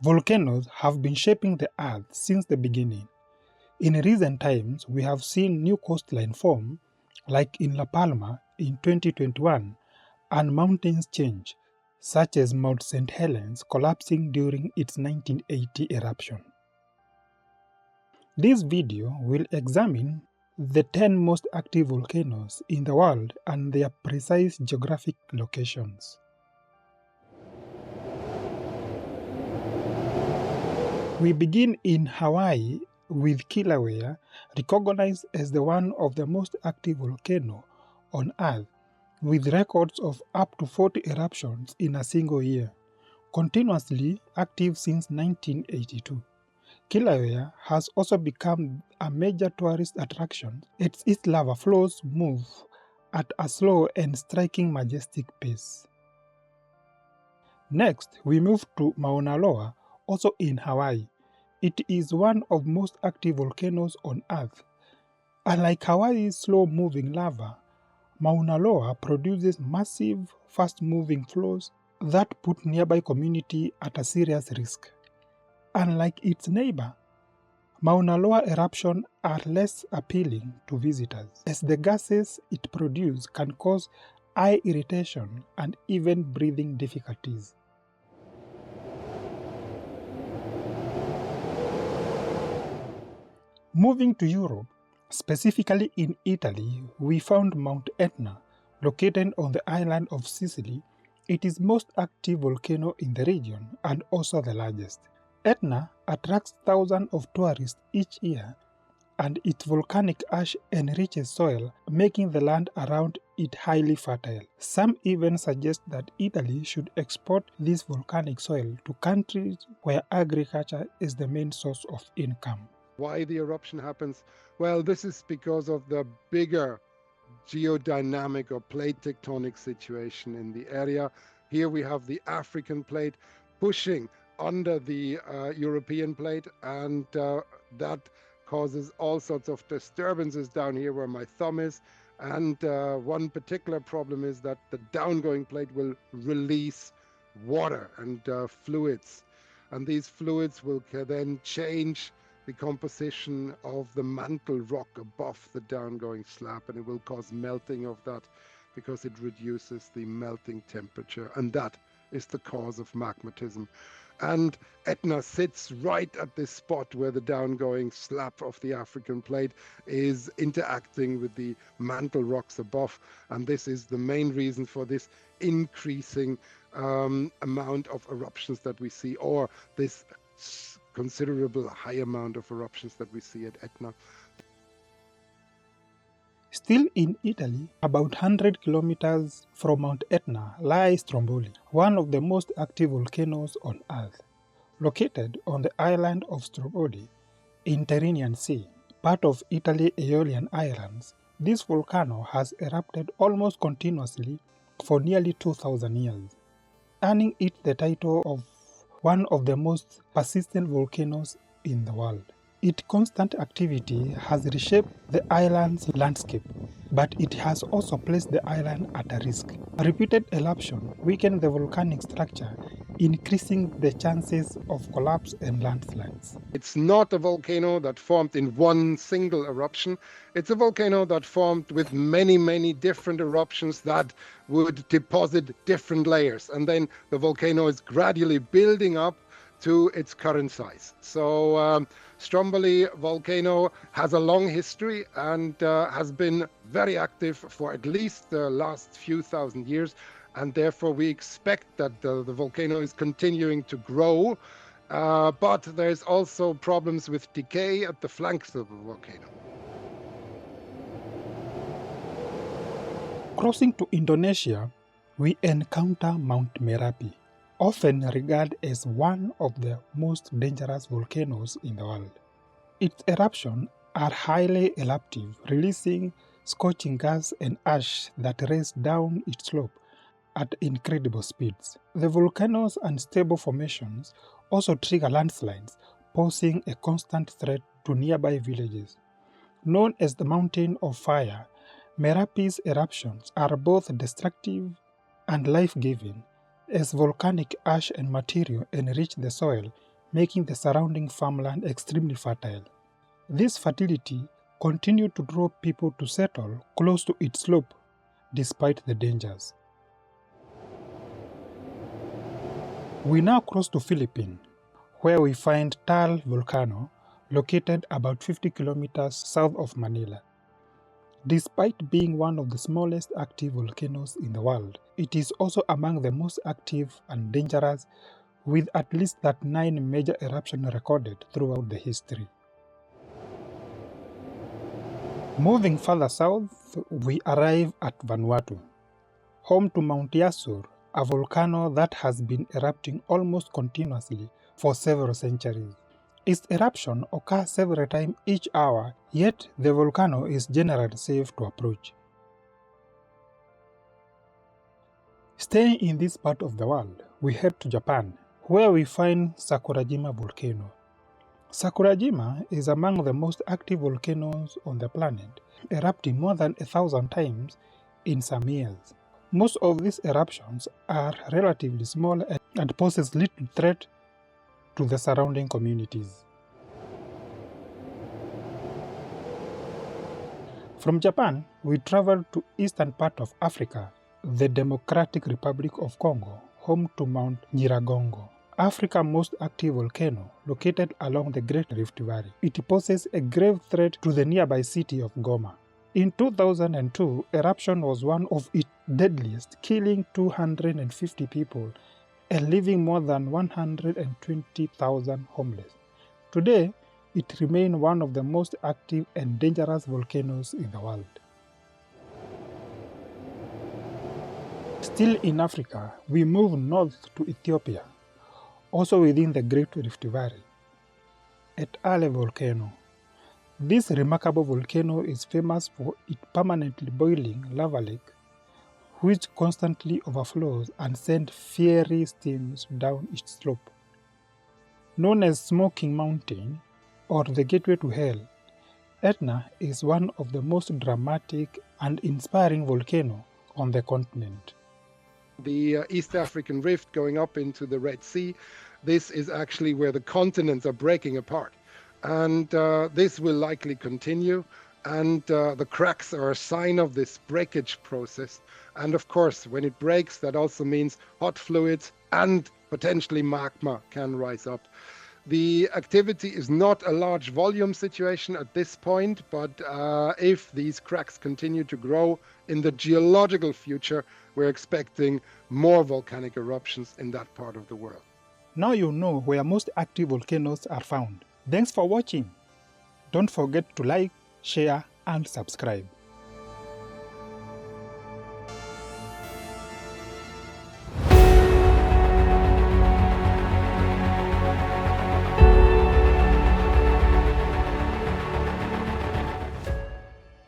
Volcanoes have been shaping the Earth since the beginning. In recent times, we have seen new coastlines form, like in La Palma in 2021, and mountains change, such as Mount St. Helens collapsing during its 1980 eruption. This video will examine the 10 most active volcanoes in the world and their precise geographic locations. We begin in Hawaii with Kīlauea, recognized as one of the most active volcanoes on Earth, with records of up to 40 eruptions in a single year, continuously active since 1982. Kīlauea has also become a major tourist attraction as its lava flows move at a slow and striking majestic pace. Next, we move to Mauna Loa, also in Hawaii. It is one of the most active volcanoes on Earth. Unlike Hawaii's slow-moving lava, Mauna Loa produces massive, fast-moving flows that put nearby communities at a serious risk. Unlike its neighbor, Mauna Loa eruptions are less appealing to visitors, as the gases it produces can cause eye irritation and even breathing difficulties. Moving to Europe, specifically in Italy, we found Mount Etna, located on the island of Sicily. It is the most active volcano in the region and also the largest. Etna attracts thousands of tourists each year, and its volcanic ash enriches soil, making the land around it highly fertile. Some even suggest that Italy should export this volcanic soil to countries where agriculture is the main source of income. Why the eruption happens? Well, this is because of the bigger geodynamic or plate tectonic situation in the area. Here we have the African plate pushing under the European plate, and that causes all sorts of disturbances down here where my thumb is. And one particular problem is that the downgoing plate will release water and fluids, and these fluids will then change the composition of the mantle rock above the downgoing slab, and it will cause melting of that because it reduces the melting temperature, and that is the cause of magmatism. And Etna sits right at this spot where the downgoing slab of the African plate is interacting with the mantle rocks above, and this is the main reason for this increasing amount of eruptions that we see, or this considerable high amount of eruptions that we see at Etna. Still in Italy, about 100 kilometers from Mount Etna lies Stromboli, one of the most active volcanoes on Earth. Located on the island of Stromboli in Tyrrhenian Sea, part of Italy's Aeolian Islands, this volcano has erupted almost continuously for nearly 2,000 years, earning it the title of one of the most persistent volcanoes in the world. Its constant activity has reshaped the island's landscape, but it has also placed the island at a risk. A repeated eruption weakened the volcanic structure, increasing the chances of collapse and landslides. It's not a volcano that formed in one single eruption. It's a volcano that formed with many different eruptions that would deposit different layers, and then the volcano is gradually building up to its current size. So Stromboli volcano has a long history and has been very active for at least the last few thousand years, and therefore we expect that the volcano is continuing to grow, but there's also problems with decay at the flanks of the volcano. Crossing to Indonesia, we encounter Mount Merapi, often regarded as one of the most dangerous volcanoes in the world. Its eruptions are highly eruptive, releasing scorching gas and ash that race down its slope at incredible speeds. The volcano's unstable formations also trigger landslides, posing a constant threat to nearby villages. Known as the Mountain of Fire, Merapi's eruptions are both destructive and life-giving, as volcanic ash and material enrich the soil, making the surrounding farmland extremely fertile. This fertility continued to draw people to settle close to its slope, despite the dangers. We now cross to Philippines, where we find Taal Volcano, located about 50 kilometers south of Manila. Despite being one of the smallest active volcanoes in the world, it is also among the most active and dangerous, with at least 39 major eruptions recorded throughout the history. Moving further south, we arrive at Vanuatu, home to Mount Yasur, a volcano that has been erupting almost continuously for several centuries. Its eruption occurs several times each hour, yet the volcano is generally safe to approach. Staying in this part of the world, we head to Japan, where we find Sakurajima Volcano. Sakurajima is among the most active volcanoes on the planet, erupting more than 1,000 times in some years. Most of these eruptions are relatively small and poses little threat to the surrounding communities. From Japan, we travel to eastern part of Africa, the Democratic Republic of Congo, home to Mount Nyiragongo, Africa's most active volcano, located along the Great Rift Valley. It poses a grave threat to the nearby city of Goma. In 2002, eruption was one of its deadliest, killing 250 people and leaving more than 120,000 homeless. Today, it remains one of the most active and dangerous volcanoes in the world. Still in Africa, we move north to Ethiopia, also within the Great Rift Valley. Erta Ale Volcano. This remarkable volcano is famous for its permanently boiling lava lake, which constantly overflows and sends fiery steams down its slope. Known as Smoking Mountain, or the gateway to hell, Etna is one of the most dramatic and inspiring volcanoes on the continent. The East African rift going up into the Red Sea, this is actually where the continents are breaking apart. And this will likely continue. And the cracks are a sign of this breakage process. And of course, when it breaks, that also means hot fluids and potentially magma can rise up. The activity is not a large volume situation at this point, but if these cracks continue to grow in the geological future, we're expecting more volcanic eruptions in that part of the world. Now you know where most active volcanoes are found. Thanks for watching. Don't forget to like, share, and subscribe.